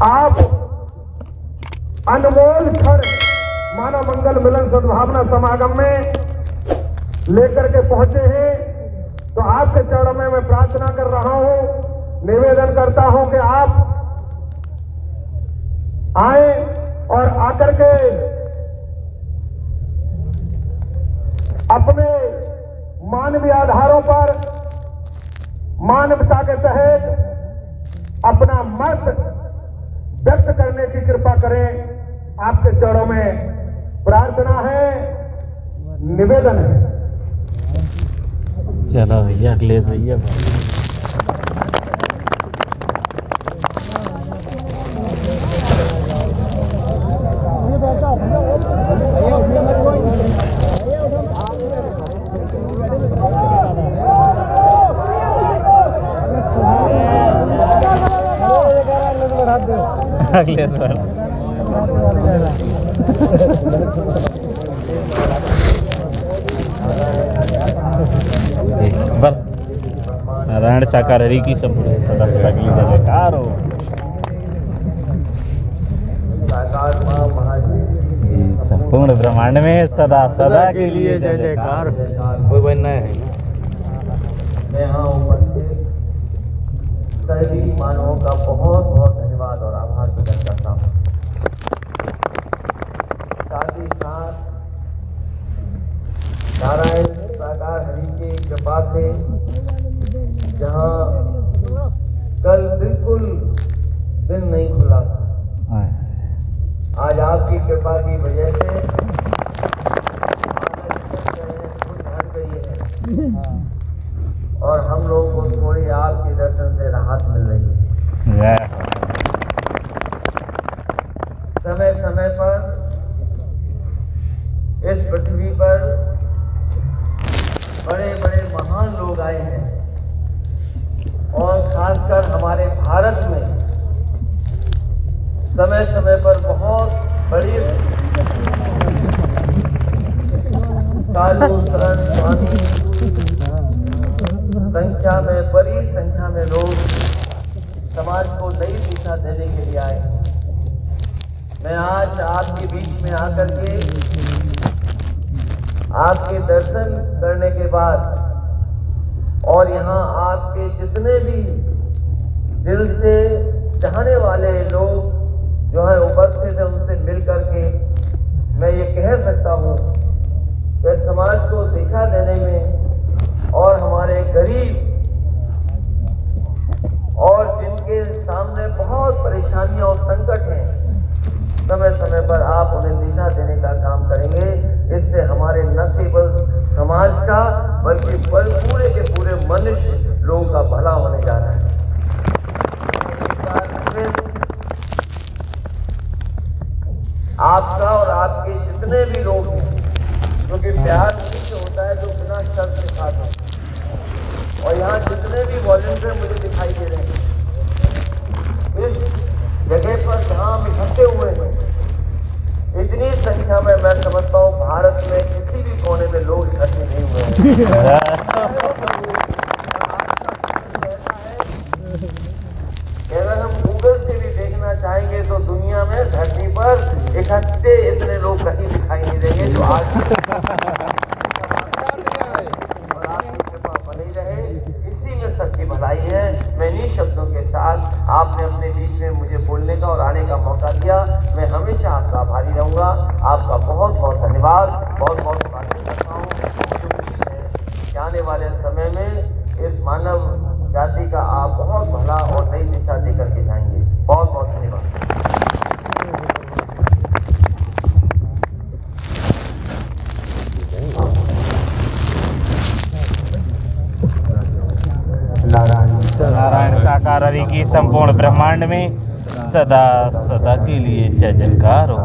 आप अनमोल क्षण मानव मंगल मिलन सद्भावना समागम में लेकर के पहुंचे हैं, तो आपके चरणों में मैं प्रार्थना कर रहा हूं, निवेदन करता हूं कि आप आए और आकर के अपने मानवीय आधारों पर मानवता के तहत अपना मत व्यक्त करने की कृपा करें। आपके चरणों में प्रार्थना है, निवेदन है। चलो भैया, अखिलेश भैया अखिलेश नारायण साकार की संपूर्ण सदा सदा के लिए जयकार हो। संपूर्ण ब्रह्मांड में सदा सदा के लिए जय जयकार। कोई बनना है मैं यहाँ उपस्थित सभी मानवों का बहुत बहुत धन्यवाद और आभार प्रकट करता हूँ। साथ ही साथ नारायण साकार हरि की कृपा से जहाँ कल बिल्कुल दिन नहीं खुला था, आज आपकी कृपा की वजह से हट गई है और हम लोगों को थोड़ी आपके दर्शन से राहत मिल रही है। समय समय पर इस पृथ्वी पर बड़े बड़े महान लोग आए हैं और खासकर हमारे भारत में समय समय पर बहुत बड़ी साधु शरण स्वामी संख्या में, बड़ी संख्या में लोग समाज को नई दिशा देने के लिए आए। मैं आज आपके बीच में आकर के आपके दर्शन करने के बाद और यहाँ आपके जितने भी दिल से चाहने वाले लोग जो है उपस्थित है, उनसे मिल करके मैं ये कह सकता हूँ कि समाज को दिशा देने में और हमारे गरीब और जिनके सामने बहुत परेशानियां और संकट हैं, समय समय पर आप उन्हें दिशा देने का काम करेंगे। इससे हमारे न केवल समाज का बल्कि पूरे के पूरे मनुष्य लोगों का भला होने जा रहा है। आपका और आपके जितने भी लोग हैं, क्योंकि प्यार उसी से होता है जो बिना शर्त के साथ होता है। और यहाँ जितने भी वॉलंटियर मुझे दिखाई दे रहे हैं, इस जगह पर जहाँ हम इकट्ठे हुए हैं, इतनी संख्या में मैं समझता हूँ भारत में किसी भी कोने में लोग इकट्ठे नहीं हुए हैं। अगर हम गूगल से भी देखना चाहेंगे तो दुनिया में धरती पर इकट्ठे इतने लोग कहीं दिखाई नहीं देंगे जो आज और आपकी कृपा बनी रहे, इसी में सबकी भलाई है। मैं इन्हीं शब्दों के साथ आपने अपने बीच में मुझे बोलने का और आने का मौका दिया, मैं हमेशा आपका आभारी रहूंगा। आपका बहुत बहुत धन्यवाद, बहुत बहुत स्वागत करता हूँ। उम्मीद है कि आने वाले समय में इस मानव जाति का आप बहुत भला और नई दिशा दे करके जाएंगे। बहुत बहुत धन्यवाद। नारायण साकार हरि की संपूर्ण ब्रह्मांड में सदा सदा के लिए जय जयकार हो।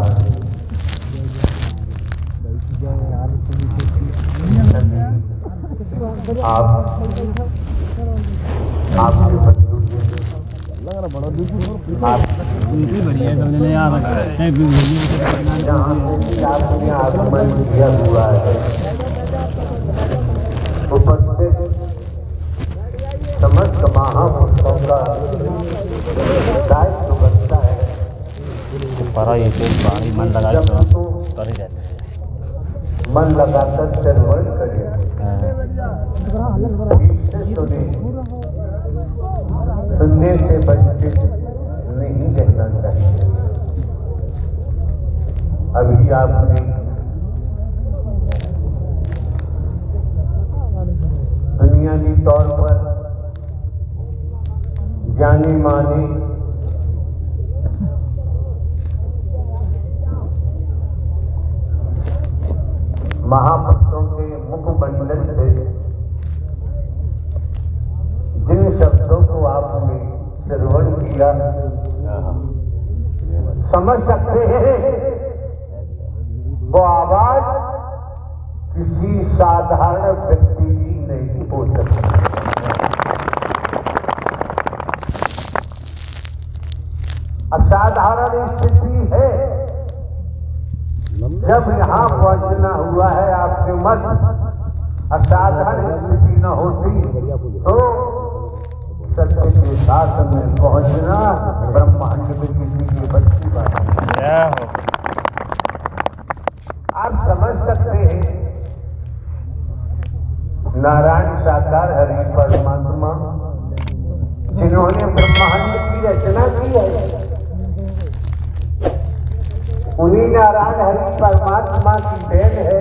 समस्त महापुरुषों का दायित्व बनता है पर ये कोई पानी मन लगा तो कर ही रहते हैं। मन लगाकर श्रवण करें, ठीक से सुने, सुनने से बच्चे नहीं रहना चाहिए। अभी आपने दुनियावी तौर पर जाने माने महापुरुषों के मुखमंडल से जिन शब्दों को आपने श्रवण किया समझ सकते हैं, वो आवाज किसी साधारण व्यक्ति की नहीं हो सकती। असाधारण स्थिति है जब यहाँ पहुंचना हुआ है आपके मत। असाधारण स्थिति न होती तो सत्य के साथ में पहुंचना ब्रह्मांड में किसी की बच्ची बात है। आप समझ सकते हैं, नारायण साकार हरि परमात्मा जिन्होंने ब्रह्मांड की रचना की है, उन्हीं नारायण हरि परमात्मा की देन है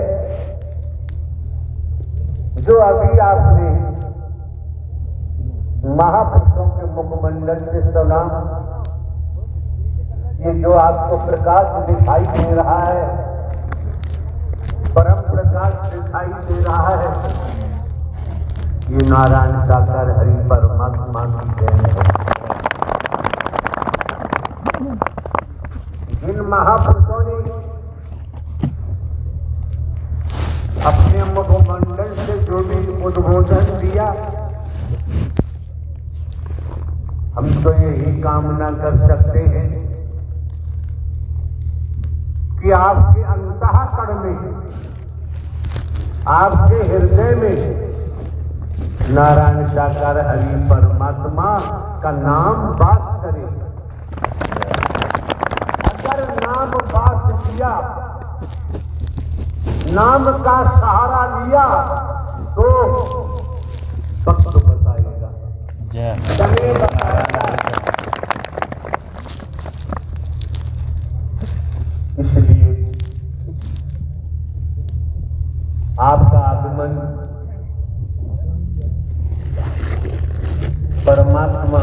जो अभी आपने महापुरुषों के मुखमंडल से सुना। ये जो आपको प्रकाश दिखाई दे रहा है, परम प्रकाश दिखाई दे रहा है, ये नारायण साकार हरि परमात्मा की देन है। जिन महापुरुषों ने अपने मुखमंडल से जो भी उद्बोधन दिया, हम तो यही कामना कर सकते हैं कि आपके अंतःकरण में, आपके हृदय में नारायण साकार हरि परमात्मा का नाम वास करे। अगर नाम वास किया, नाम का सहारा लिया तो वक्त बताएगा, समय बताएगा। इसलिए आपका आगमन परमात्मा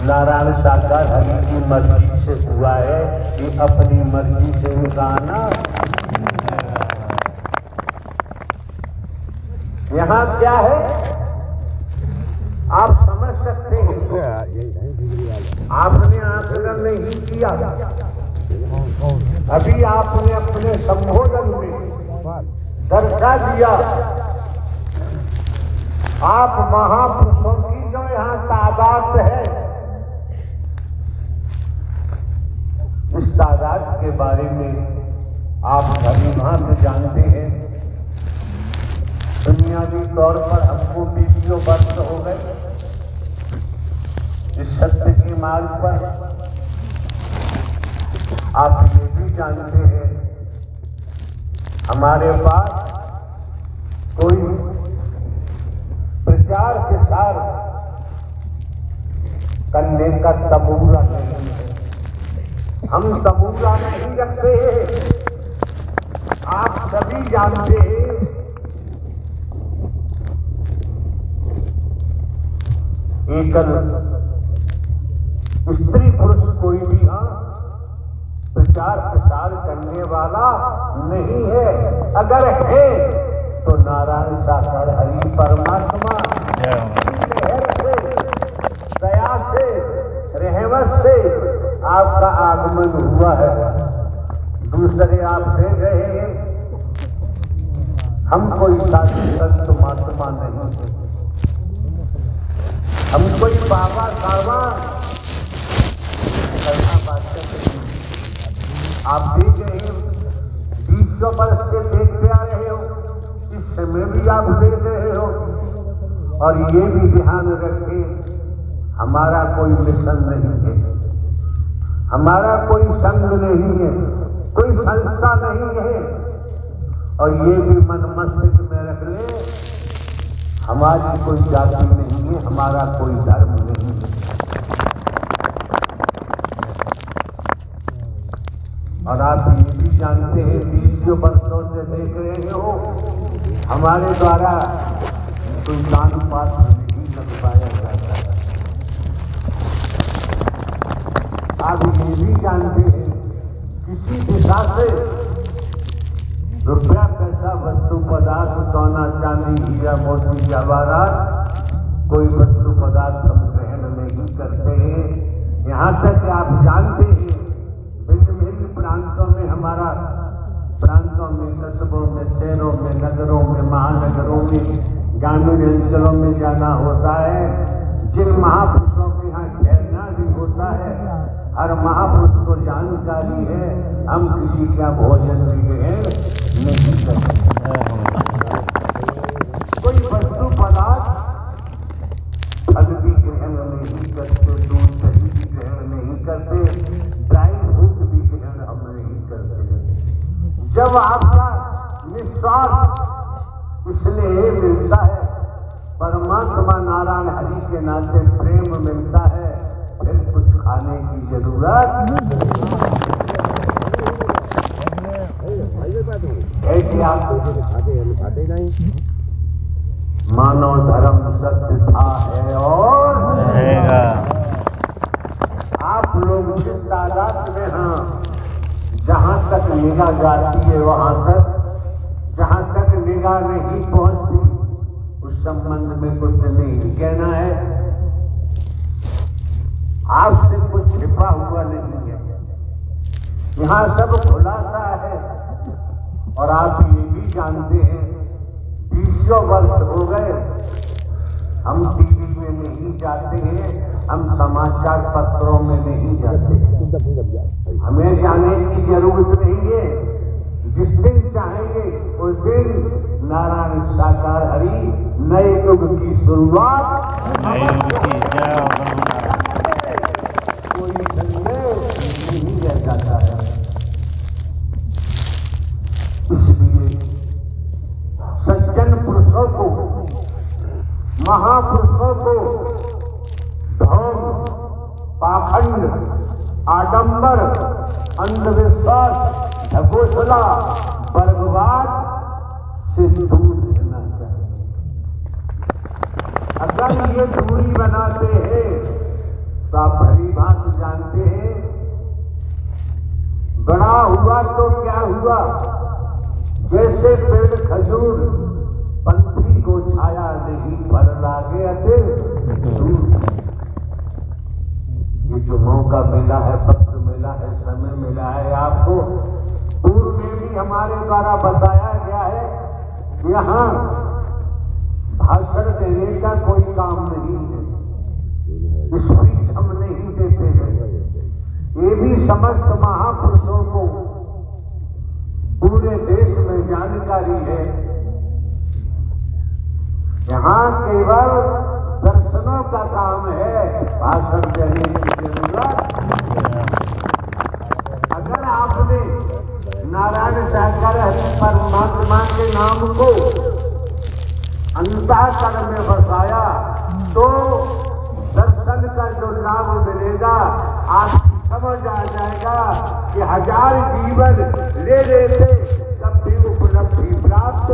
नारायण साकार हरि की मर्जी से हुआ है। कि अपनी मर्जी से उनका आना यहाँ क्या है आप समझ सकते हैं। आपने आकलन नहीं किया, अभी आपने अपने संबोधन में दर्शा दिया। आप महापुरुषों की जो यहाँ तादाद है, उस तादाद के बारे में आप भली भांति जानते हैं। दुनियावी तौर पर हमको 20 वर्ष हो गए इस सत्य के मार्ग पर। आप ये भी जानते हैं हमारे पास कोई प्रचार के साथ करने का तबूरा नहीं है। हम तबूरा नहीं रखते हैं। आप सभी जानते हैं एकल स्त्री पुरुष कोई भी प्रचार प्रसार करने वाला नहीं है। अगर है तो नारायण साकार हरि परमात्मा मेहर से, दया से, रहमत से आपका आगमन हुआ है। दूसरे आप देख रहे हैं, हम कोई साधु संत महात्मा नहीं, हम कोई बाबा साहबा करना बात नहीं। आप देख रहे हैं 20 वर्ष से देखते आ रहे हो, इस समय भी आप देख रहे हो। और ये भी ध्यान रखें, हमारा कोई मिशन नहीं है, हमारा कोई संघ नहीं है, कोई संस्था नहीं है। और ये भी मन मस्तिष्क में रख ले, हमारी कोई जाति नहीं है, हमारा कोई धर्म नहीं है। और आप ये भी जानते हैं, 20 वर्षों से देख रहे हो, हमारे द्वारा कोई दान पात्र नहीं लगवाया जाता है। आप ये भी जानते हैं, किसी दिशा से रुपया पैसा वस्तु पदार्थ सोना चांदी हीरा मोती जवाहरात कोई वस्तु पदार्थ हम ग्रहण नहीं करते हैं। यहाँ तक आप जानते हैं, भिन्न भिन्न प्रांतों में, हमारा प्रांतों में, कस्बों में, शहरों में, नगरों में, महानगरों में, ग्रामीण अंचलों में जाना होता है। जिन महापुरुषों के यहाँ ठहरना भी होता है, हर महापुरुष को जानकारी है, हम किसी का भोजन भी ग्रहण नहीं करते। कोई वस्तु पदार्थ फल भी ग्रहण नहीं करते, दूध दही भी ग्रहण नहीं करते, ड्राई फ्रूट भी ग्रहण हम नहीं करते। जब आपका निस्वार्थ इसलिए मिलता है, परमात्मा नारायण हरि के नाते प्रेम मिलता है, फिर कुछ खाने की जरूरत है कि आपको खाते नहीं। मानव धर्म सत्य था, है और रहेगा। आप लोग जिस तादाद में हैं, जहां तक निगाह जाती है वहां तक, जहां तक निगाह नहीं पहुंचती उस संबंध में कुछ नहीं कहना है। आपसे कुछ छिपा हुआ नहीं है, यहाँ सब खुलासा है। और आप ये भी जानते हैं, 20 वर्ष हो गए, हम टीवी में नहीं जाते हैं, हम समाचार पत्रों में नहीं जाते। हमें जाने की जरूरत नहीं है। जिस दिन चाहेंगे उस दिन नारायण साकार हरि नए युग की शुरुआत, नए युग की जय। कोई संदेह नहीं रह जाता है। इसलिए सज्जन पुरुषों को, महापुरुषों को ढोंग, पाखंड, आडंबर, अंधविश्वास, ढकोसला, वर्गवाद से दूर रहना चाहिए। अगर ये दूरी बनाते हैं तो आप भली बात जानते हैं, बड़ा हुआ तो क्या हुआ, जैसे पेड़ खजूर पंथी को छाया नहीं पर लागे अतिल दूर। ये जो मौका मिला है, पत्र मिला है, समय मिला है आपको, पूर्व में भी हमारे द्वारा बताया गया है, यहाँ भाषण देने का कोई काम नहीं है, स्पीच हम नहीं देते हैं। ये भी समस्त महापुरुषों को पूरे देश में जानकारी है। यहाँ केवल दर्शनों का काम है, भाषण देने की जरूरत। अगर आपने नारायण साकार हरि परमात्मा के नाम को अंतःकरण में बसाया तो दर्शन का जो लाभ मिलेगा, आप समझ आ जाएगा कि 1000 जीवन ले लेते तब भी उपलब्धि प्राप्त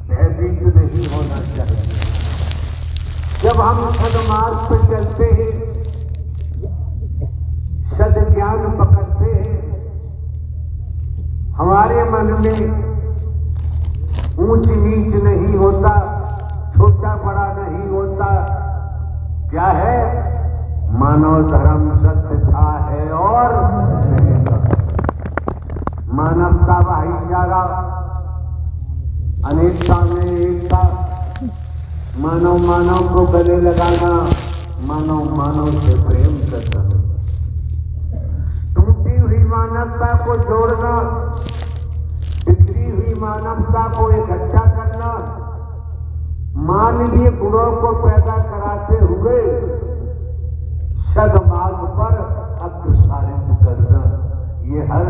भयभीत नहीं होना चाहिए। जब हम सदमार्ग पे चलते हैं, सद्ज्ञान पकड़ते हैं, हमारे मन में ऊंच नीच नहीं होता, छोटा बड़ा नहीं होता। क्या है? मानव धर्म सत्य था, है और रहेगा। मानवता भाईचारा, अनेकता में एकता, मानव मानव को गले लगाना, मानव मानव से प्रेम करना, टूटी हुई मानवता को जोड़ना, बिखरी हुई मानवता को इकट्ठा करना, मानवीय गुणों को पैदा कराते हुए हर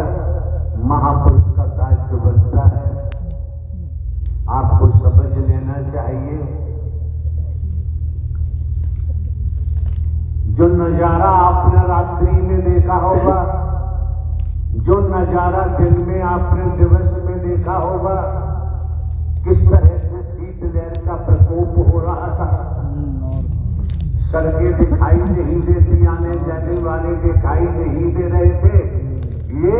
महापुरुष का दायित्व बनता है। आपको समझ लेना चाहिए, जो नजारा आपने रात्रि में देखा होगा, जो नजारा दिन में आपने दिवस में देखा होगा, किस तरह से शीतलहर का प्रकोप हो रहा था। सड़कें दिखाई नहीं देती, आने जाने वाले दिखाई नहीं दे रहे थे। ये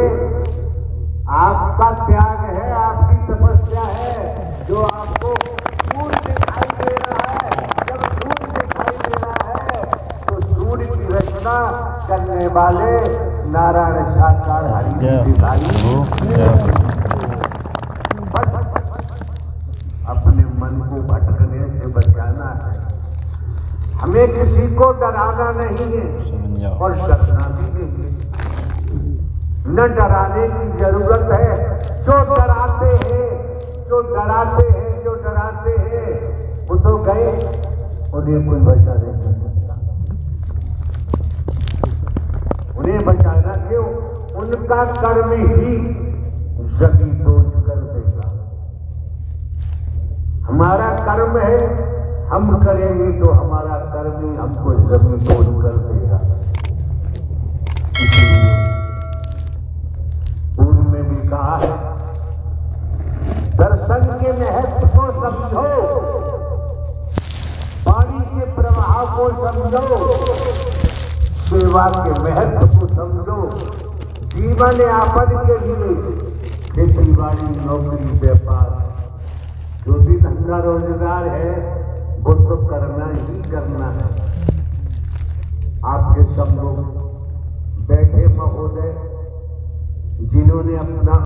आपका त्याग है, आपकी तपस्या है, जो आपको सूर्य दिखाई दे रहा है। जब सूर्य दिखाई दे रहा है तो सूर्य की रचना करने वाले नारायण साकार हरि अपने मन को भटकने से बचाना है। हमें किसी को डराना नहीं है और डरना भी नहीं है। न डराने की जरूरत है। जो डराते हैं, जो डराते हैं, जो डराते हैं, वो तो गए, उन्हें कोई बचा नहीं सकता। उन्हें बचाना क्यों? उनका कर्म ही जमी तोड़ कर देगा। हमारा कर्म है, हम करेंगे तो हमारा कर्म ही हमको जमी तोड़ कर देगा। पूर्व में भी कहा है, दर्शन के महत्व को समझो, पानी के प्रवाह को समझो, सेवा के महत्व को समझो। जीवन यापन के लिए खेती बाड़ी, नौकरी, व्यापार, जो भी धंधा रोजगार है वो तो करना ही करना है। आपके सब लोग बैठे महोदय, जिन्होंने अपना